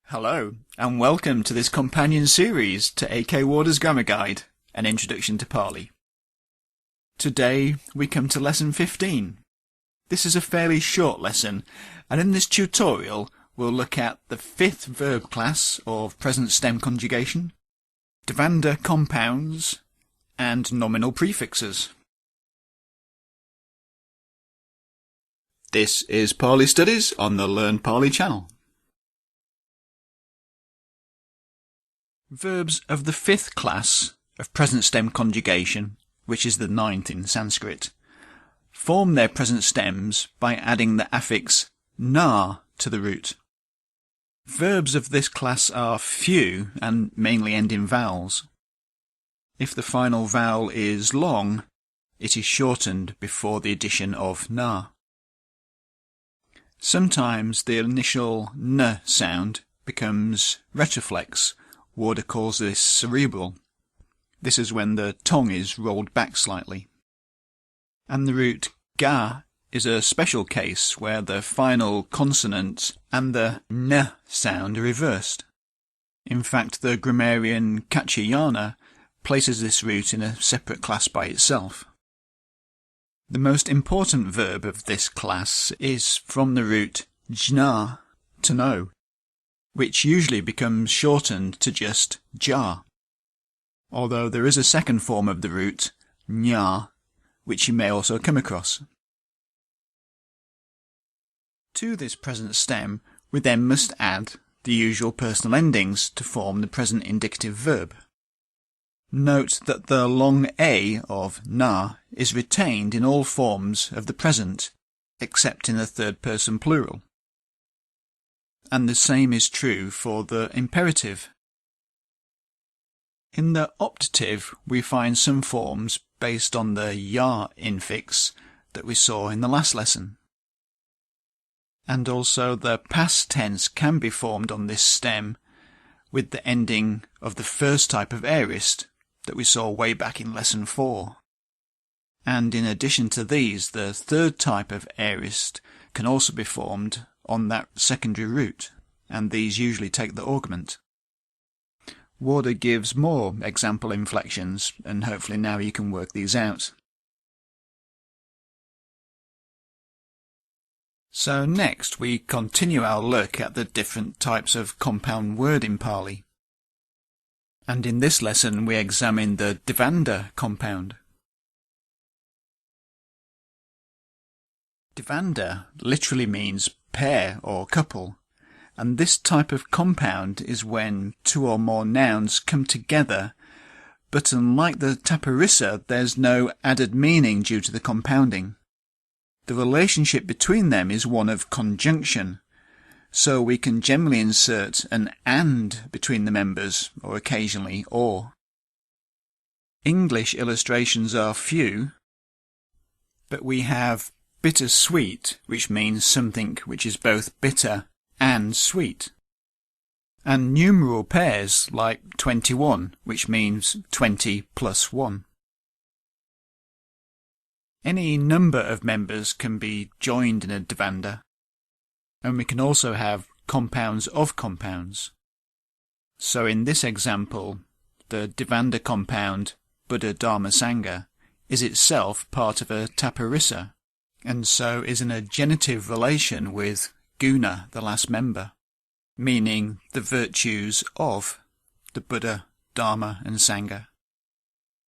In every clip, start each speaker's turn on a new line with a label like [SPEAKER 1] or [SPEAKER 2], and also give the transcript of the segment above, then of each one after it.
[SPEAKER 1] Hello, and welcome to this companion series to A.K. Warder's Grammar Guide, An Introduction to Pali. Today we come to Lesson 15. This is a fairly short lesson, and in this tutorial we'll look at the fifth verb class of present stem conjugation, Dvanda compounds, and nominal prefixes. This is Pali Studies on the Learn Pali channel. Verbs of the fifth class of present stem conjugation, which is the ninth in Sanskrit, form their present stems by adding the affix na to the root. Verbs of this class are few and mainly end in vowels. If the final vowel is long, it is shortened before the addition of na. Sometimes the initial n sound becomes retroflex. Warder calls this cerebral. This is when the tongue is rolled back slightly. And the root ga is a special case where the final consonant and the n sound are reversed. In fact, the grammarian Kachayana places this root in a separate class by itself. The most important verb of this class is from the root jna, to know, which usually becomes shortened to just ja, although there is a second form of the root, nya, which you may also come across. To this present stem, we then must add the usual personal endings to form the present indicative verb. Note that the long a of na is retained in all forms of the present, except in the third person plural. And the same is true for the imperative. In the optative, we find some forms based on the ya infix that we saw in the last lesson. And also the past tense can be formed on this stem with the ending of the first type of aorist that we saw way back in lesson 4. And in addition to these, the third type of aorist can also be formed on that secondary root, and these usually take the augment. Warder gives more example inflections, and hopefully now you can work these out. So next we continue our look at the different types of compound word in Pali. And in this lesson we examine the Dvanda compound. Dvanda literally means pair or couple, and this type of compound is when two or more nouns come together, but unlike the taparissa, there's no added meaning due to the compounding. The relationship between them is one of conjunction, so we can generally insert an and between the members, or occasionally or. English illustrations are few, but we have bittersweet, which means something which is both bitter and sweet. And numeral pairs like 21, which means 20 plus 1. Any number of members can be joined in a Dvanda, and we can also have compounds of compounds. So in this example, the Dvanda compound Buddha Dharma Sangha is itself part of a taparissa, and so is in a genitive relation with guna, the last member, meaning the virtues of the Buddha, Dharma and Sangha.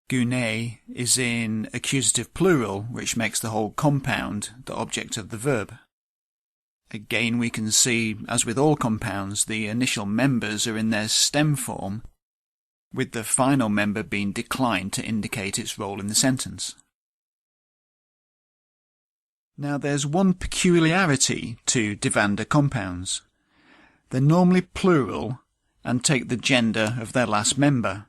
[SPEAKER 1] Gune is in accusative plural, which makes the whole compound the object of the verb. Again, we can see, as with all compounds, the initial members are in their stem form, with the final member being declined to indicate its role in the sentence. Now there's one peculiarity to Dvanda compounds. They're normally plural and take the gender of their last member.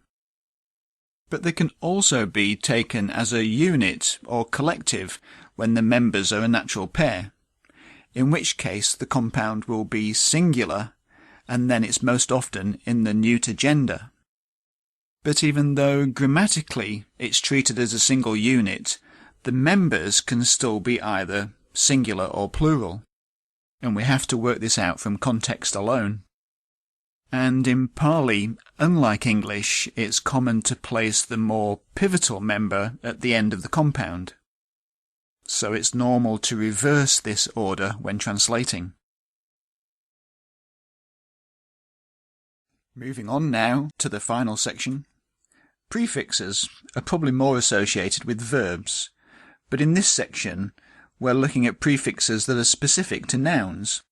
[SPEAKER 1] But they can also be taken as a unit or collective when the members are a natural pair, in which case the compound will be singular, and then it's most often in the neuter gender. But even though grammatically it's treated as a single unit, the members can still be either singular or plural, and we have to work this out from context alone. And in Pali, unlike English, it's common to place the more pivotal member at the end of the compound. So it's normal to reverse this order when translating. Moving on now to the final section. Prefixes are probably more associated with verbs, but in this section we're looking at prefixes that are specific to nouns,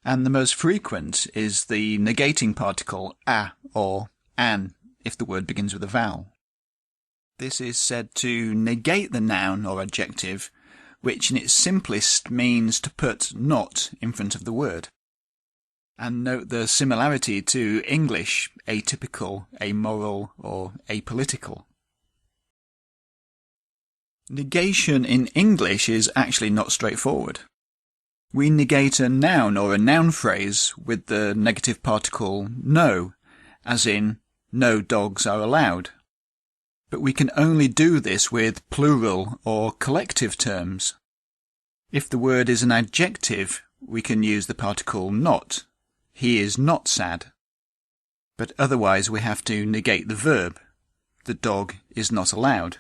[SPEAKER 1] and the most frequent is the negating particle a or an if the word begins with a vowel. This is said to negate the noun or adjective, which in its simplest means to put not in front of the word. And note the similarity to English atypical, amoral, or apolitical. Negation in English is actually not straightforward. We negate a noun or a noun phrase with the negative particle no, as in, no dogs are allowed. But we can only do this with plural or collective terms. If the word is an adjective, we can use the particle not. He is not sad. But otherwise we have to negate the verb. The dog is not allowed.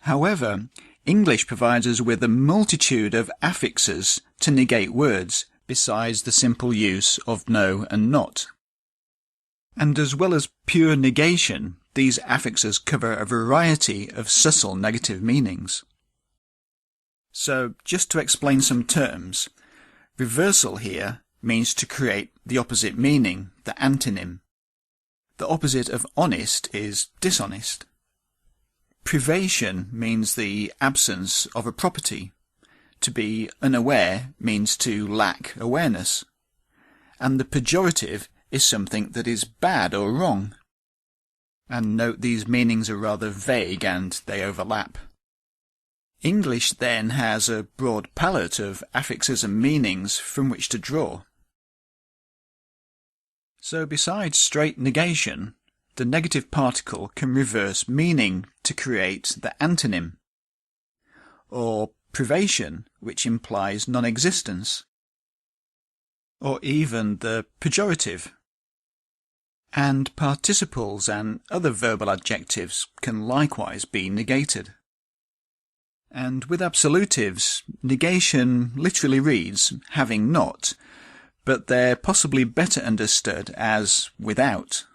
[SPEAKER 1] However, English provides us with a multitude of affixes to negate words, besides the simple use of no and not. And as well as pure negation, these affixes cover a variety of subtle negative meanings. So, just to explain some terms, reversal here means to create the opposite meaning, the antonym. The opposite of honest is dishonest. Privation means the absence of a property. To be unaware means to lack awareness. And the pejorative is something that is bad or wrong. And note these meanings are rather vague and they overlap. English then has a broad palette of affixes and meanings from which to draw. So besides straight negation, the negative particle can reverse meaning to create the antonym, or privation, which implies non-existence, or even the pejorative. And participles and other verbal adjectives can likewise be negated. And with absolutives, negation literally reads having not, but they're possibly better understood as without.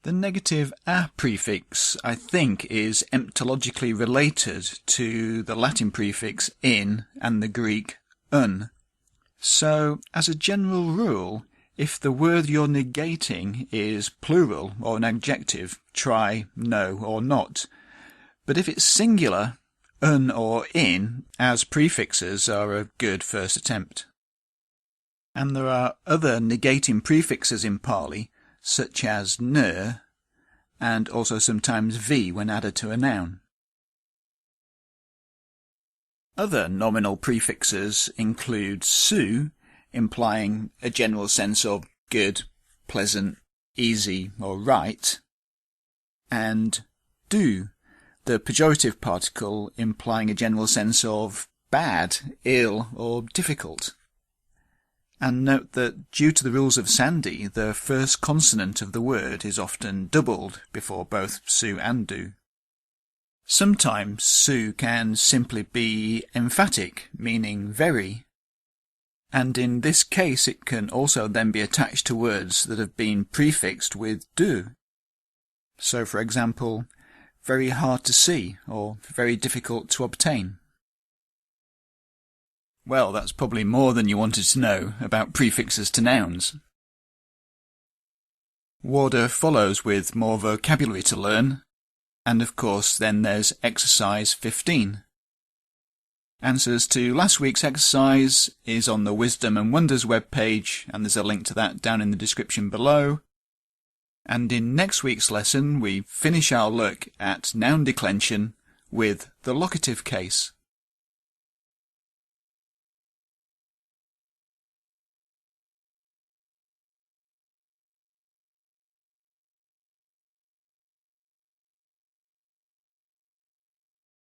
[SPEAKER 1] The negative a prefix, I think, is etymologically related to the Latin prefix in and the Greek un. So, as a general rule, if the word you're negating is plural or an adjective, try no or not. But if it's singular, un or in as prefixes are a good first attempt. And there are other negating prefixes in Pali, such as ner, and also sometimes v when added to a noun. Other nominal prefixes include su, implying a general sense of good, pleasant, easy, or right, and du, the pejorative particle implying a general sense of bad, ill, or difficult. And note that due to the rules of Sandhi, the first consonant of the word is often doubled before both su and du. Sometimes su can simply be emphatic, meaning very, and in this case it can also then be attached to words that have been prefixed with du. So, for example, very hard to see or very difficult to obtain. Well, that's probably more than you wanted to know about prefixes to nouns. Warder follows with more vocabulary to learn, and of course then there's exercise 15. Answers to last week's exercise is on the Wisdom and Wonders webpage, and there's a link to that down in the description below. And in next week's lesson we finish our look at noun declension with the locative case.